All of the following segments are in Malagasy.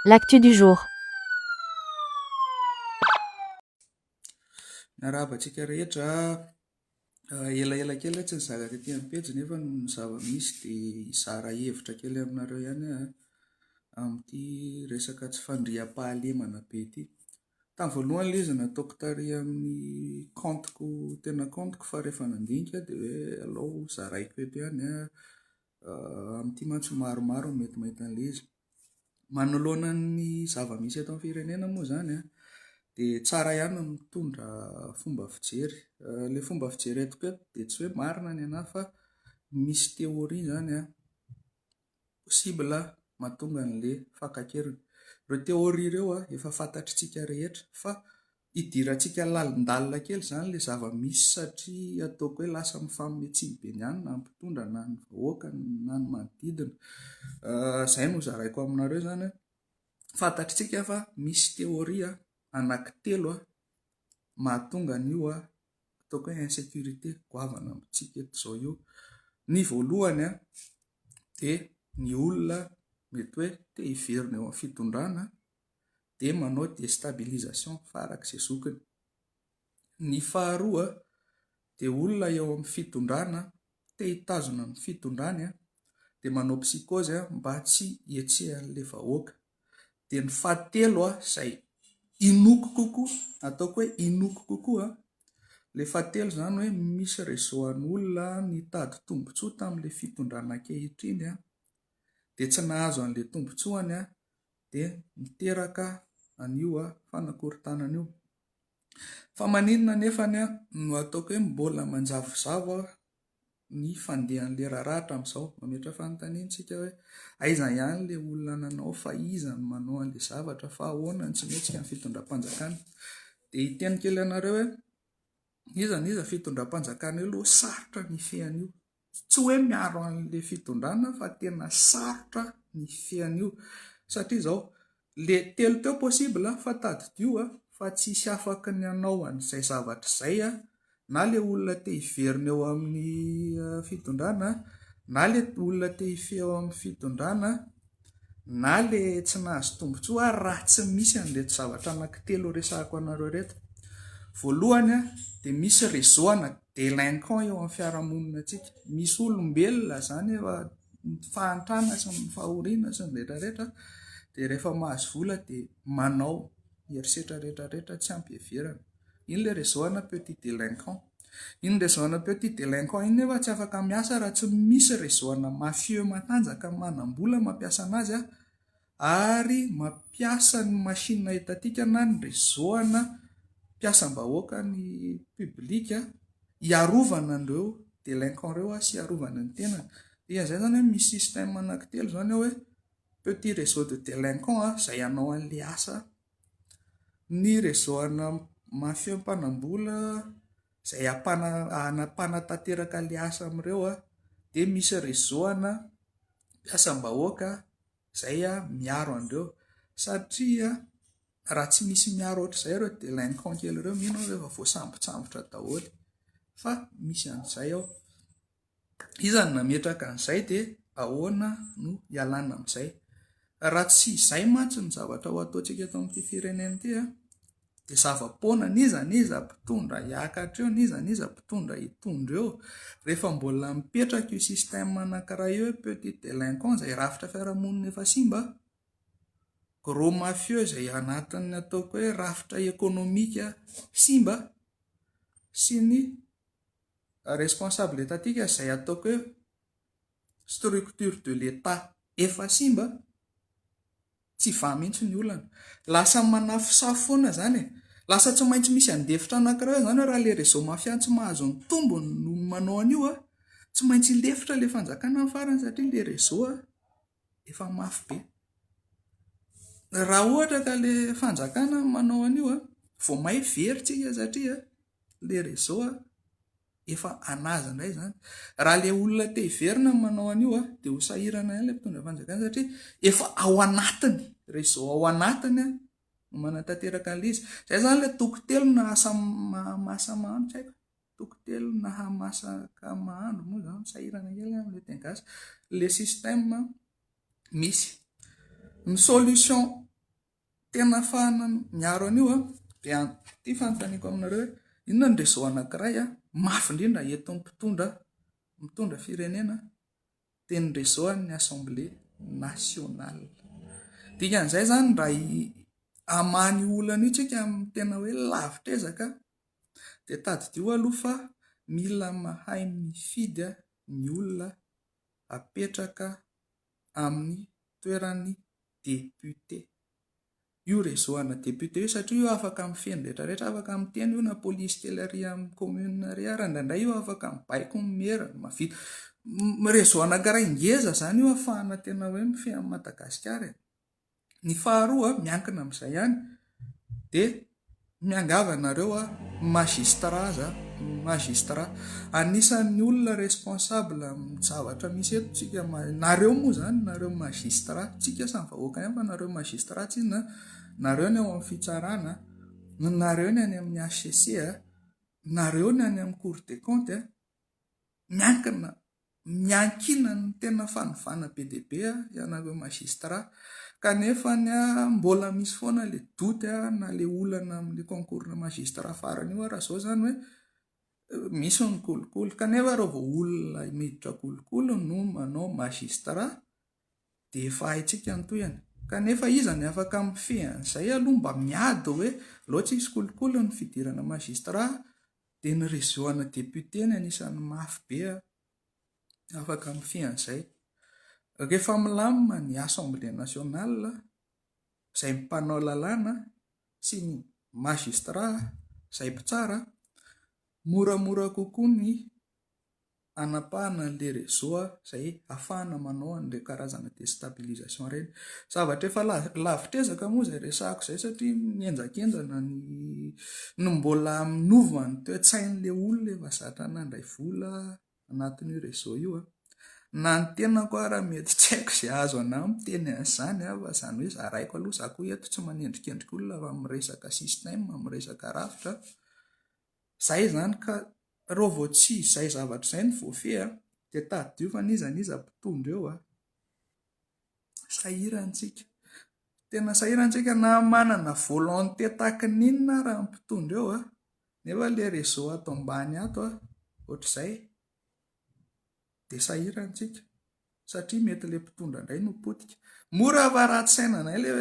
L'actu du jour. Narabantsika rehetra elaela kely tsy nizaka tetỳ amin'ny pejy nefa ny zava-misy dia izara hevitra kely aminareo ihany amin'ity resaka tsy fandriam-pahalemana be ity. Tamin'ny voalohany ilay izy nataoko tary amin'ny compteko, tena compteko, fa rehefa nandinika dia hoe alao zaraiko eto ihany amin'ity mantsy maromaro mety mahita an'ilay izy. Manoloana ny zava-misy eto amin'ny firenena moa zany dia tsara ihany mitondra fomba fijery. Ilay fomba fijery etiko eto dia tsy hoe marina ny anahy fa misy teoria zany possible mahatonga an'ilay fankakeriny. Ireo teoria ireo efa fantatrintsika rehetra fa hidirantsika lalindalina kely zany ilay zava-misy satria ataoko hoe lasa mifanometsiny be ny ihany na ny mpitondra na ny vahoaka na ny manodidina. Izay no zaraiko aminareo zany fantatrintsika fa misy teoria anankitelo mahatonga an'io ataoko hoe insécurité goavana amintsika eto izao io. Ny voalohany dia ny olona mety hoe te hiverina eo amin'ny fitondrana dia manao déstabilisation farak'izay zokiny. Ny faharoa dia olona eo amin'ny fitondrana te hitazona ny fitondrany dia manao psychose mba tsy hietsehan'ilay vahoaka. Dia ny fahatelo izay inoako kokoa, ataoko hoe inoako kokoa, ilay fahatelo zany hoe misy réseau-n'olona nitady tombotsoa tamin'ilay fitondrana ankehitriny dia tsy nahazo an'ilay tombotsoany dia niteraka an'io fanakorontanana io. Fa maninona nefany no ataoko hoe mbola manjavozavo ny fandehan'ilay raharaha hatramin'izao. Mametra fanontaniantsika hoe aiza ihany ilay olona nanao, fa iza no manao an'ilay zavatra, fa ahoana ny tsy mihetsika ny fitondram-panjakana. Dia hiteny kely anareo hoe iza fitondram-panjakana io aloha sarotra ny fean'io. Tsy hoe miaro an'ilay fitondrana fa tena sarotra ny fean'io satria izao ilay telo teo possible fa tadidio fa tsisy afaka ny hanao an'izay zavatra izay na ilay olona te hiverina eo amin'ny fitondrana, na ilay olona te hifehy eo amin'ny fitondrana, na ilay tsy nahazo tombotsoa raha tsy misy an'ilay zavatra anankitelo resahako anareo reto. Voalohany dia misy réseau délinquant eo amin'ny fiarahamonina antsika. Misy olombelona zany efa fahantrana sy ny fahoriana sy ny rehetrarehetra dia rehefa mahazo vola dia manao herisetra rehetrarehetra tsy ampy heverana. Iny ilay réseau petit délinquant. Iny réseau petit délinquant iny nefa tsy afaka miasa raha tsy misy réseau mafieux matanjaka manam-bola mampiasa anazy ary mampiasa ny machine hitatika na ny réseau mpiasam-bahoaka ny publika hiarovana an'ireo délinquant ireo sy hiarovana ny tenany. Dia izay zany hoe misy système anankitelo zany hoe petit réseau de délinquant izay hanao an'ilay asa, ny réseau mafieux mpanam-bola izay hanapanatanteraka ilay asa amin'ireo dia misy réseau mpiasam-bahoaka izay miaro an'ireo satria raha tsy misy miaro ohatr'izay ireo délinquant kely ireo mino rehefa voasambotsambotra daholo fa misy an'izay ao. Iza no nametraka an'izay dia ahoana no hialana amin'izay. Raha tsy izay mantsy ny zavatra ho ataontsika eto amin'ity firenena ity dia zava-poana niza mpitondra hiakatra eo, niza mpitondra hitondra eo. Rehefa mbola mipetraka io système anankiray io petit délinquant izay rafitra fiarahamonina efa simba, gros mafieux izay anatin'ny ataoko hoe rafitra ekônomika simba, sy ny responsable étatique izay ataoko hoe structure de l'État efa simba, tsy va mihitsy ny olana. Lasa manafosafo foana zany lasa tsy maintsy misy andefitra anankiray zany hoe raha ilay réseau mafia tsy mahazo ny tombony no manao an'io tsy maintsy lefitra ilay fanjakana amin'ny farany satria ilay réseau efa mafy be. Raha ohatra ka ilay fanjakana manao an'io vao may veritsika satria ilay réseau efa anazy indray zany. Raha ilay olona te hiverina manao an'io dia ho sahirana ihany ilay mpitondra fanjakana satria efa ao anatiny réseau, ao anatiny no manatanteraka an'ilay izy. Izay zany ilay tokotelo na mahamasa-mahandro, tsy haiko, tokotelo na hamasaka mahandro moa zany sahirana kely amin'ilay teny gasy. Ilay système misy ny solution tena fahana miaro an'io dia ty fanontaniako aminareo hoe inona ny réseau anankiray mafy indrindra entin'ny mitondra firenena dia ny réseau an'ny assemblée nationale. Dikan'izay zany raha hamany olana io tsika amin'ny tena hoe lavitra dia tadidio aloha fa mila mahay mifidy ny olona apetraka amin'ny toeran'ny député. Io réseau ana député io satria io afaka mifeny rehetrarehetra, afaka miteny io na polisy kely ary amin'ny commune ary indraindray io afaka mibaiko mera mavita. Réseau anankiray ngeza zany io ahafahana tena hoe mifehy amin'ny Madagasikara. Ny faharoa miankina amin'izay ihany dia miangavanareo magistrat anisan'ny olona responsable amin'ny zavatra misy eto tsika nareo moa zany nareo magistrat tsika samy vahoaka ihany fa nareo magistrat tsy na nareo ny ao amin'ny fitsarana, nareo ny any amin'ny HCC, nareo ny any amin'ny cour des comptes, miankina ny tena fanovana be dia be ianareo magistrat. Kanefa mbola misy foana le doute na le olana amin'ny concours na magistrat farany io raha zao zany hoe misy ny kolokolo, kanefa raha vao olona miditra kolokolo no manao magistrat dia efa haitsika ny toyany. Kanefa iza ny afaka mifehy an'izay aloha mba miady hoe loatra isy kolokolo ny fidirana magistrat dia ny réseau ana député ny anisan'ny mafy be afaka mifehy an'izay. Rehefa milamina ny assemblée nationale izay mpanao lalàna sy ny magistrat izay mpitsara, moramora kokoa ny anapahana an'ilay réseau izay ahafahana manao an'ilay karazana déstabilisation ireny. Zavatra efa lavitra moa izay resahako izay satria mienjakenjana ny mbola minova ny toe-tsain'ilay olona efa zatra nandray vola anatin'io réseau io. Na ny tenako raha mety tsy haiko izay azo ana miteny an'izany fa izany hoe zaraiko aloha za koa eto tsy manendrikendrika olona fa miresaka système, miresaka rafitra. Izay zany ka raha vao tsy izay zavatra izay ny voafehy dia tadidio fa niza mpitondra eo sahirantsika. Tena sahirantsika na manana volonté tahaka n'inona raha ny mpitondra eo nefa ilay réseau ato ambany ato ohatr'izay dia sahirantsika satria mety ilay mpitondra indray no potika. Mora fa ratsy sainana ilay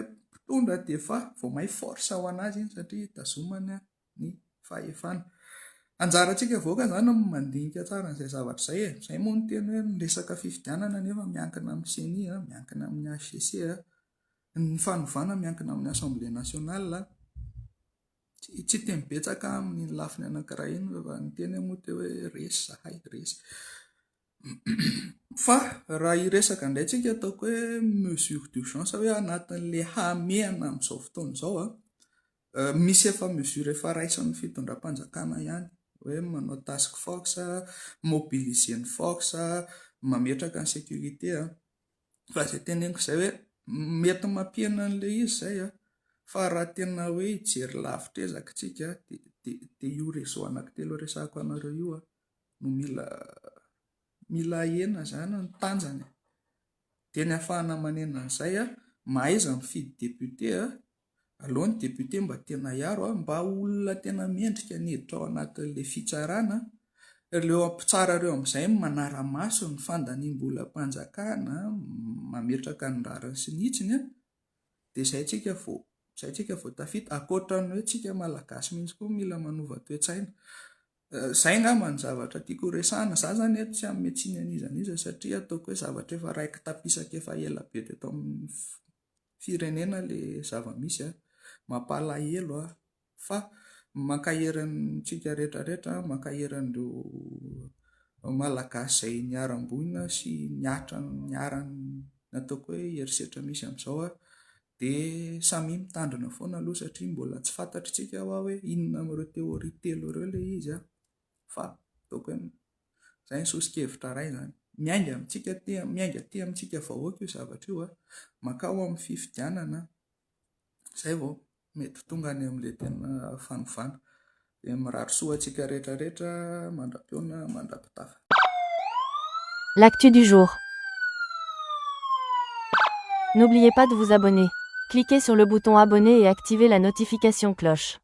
mpitondra dia efa vao may force ho anazy iny satria tazomana ny fahefana. Anjarantsika voaka zany mandinika tsara an'izay zavatra izay izay moa no teny hoe ny resaka fifidianana nefa miankina amin'ny CENI, miankina amin'ny HCC, ny fanovana miankina amin'ny assemblée nationale. Tsy teny betsaka amin'ny lafiny anankiray iny fa ny teny moa teo hoe resy zahay resy. Fa raha hiresaka indray tsika ataoko hoe mesure d'urgence hoe anatin'ilay hamehana amin'izao fotoana izao misy efa mesure efa raisin'ny fitondram-panjakana ihany hoe manao task force, mobiliser ny force, mametraka ny sécurité. Fa izay teneniko izay hoe mety mampihana an'ilay izy izay fa raha tena hoe hijery lavitra ezaka tsika dia io réseau anankitelo resahako anareo io no mila hena zany ny tanjany. Dia ny ahafahana manena an'izay mahaiza mifidy député alohan'ny député mba tena hiaro mba olona tena mendrika ny hiditra ao anatin'ilay fitsarana, ireo mpitsara ireo amin'izay manara-maso ny fandaniam-bolam-panjakana, mametraka ny rariny sy ny hitsiny dia izay tsika vao tafita. Ankoatran'ny hoe tsika malagasy mihitsy koa mila manova toe-tsaina. Izay angamba ny zavatra tiako resahana. Za zany eto tsy amin'ny metsiny an'izaniza satria ataoko hoe zavatra efa raika tapisaka efa ela be teto amin'ny firenena ilay zava-misy mampalahelo fa maka-herintsika rehetrarehetra, maka-herin'ireo malagasy izay niaram-boina sy niatra niarany ataoko hoe herisetra misy amin'izao dia samy mitandrina foana aloha satria mbola tsy fantatritsika hoe inona amin'ireo théorie telo ireo ilay izy fa ataoko hoe izay ny sosokevitra iray zany. Miainga amintsika vahoaka io zavatra io makao amin'ny fifidianana izay vao mety tonga any amin'ilay tena fanovana dia mirary soa antsika rehetrarehetra mandram-piona mandram-pitafa. L'actu du jour. N'oubliez pas de vous abonner. Cliquez sur le bouton abonner et activez la notification cloche.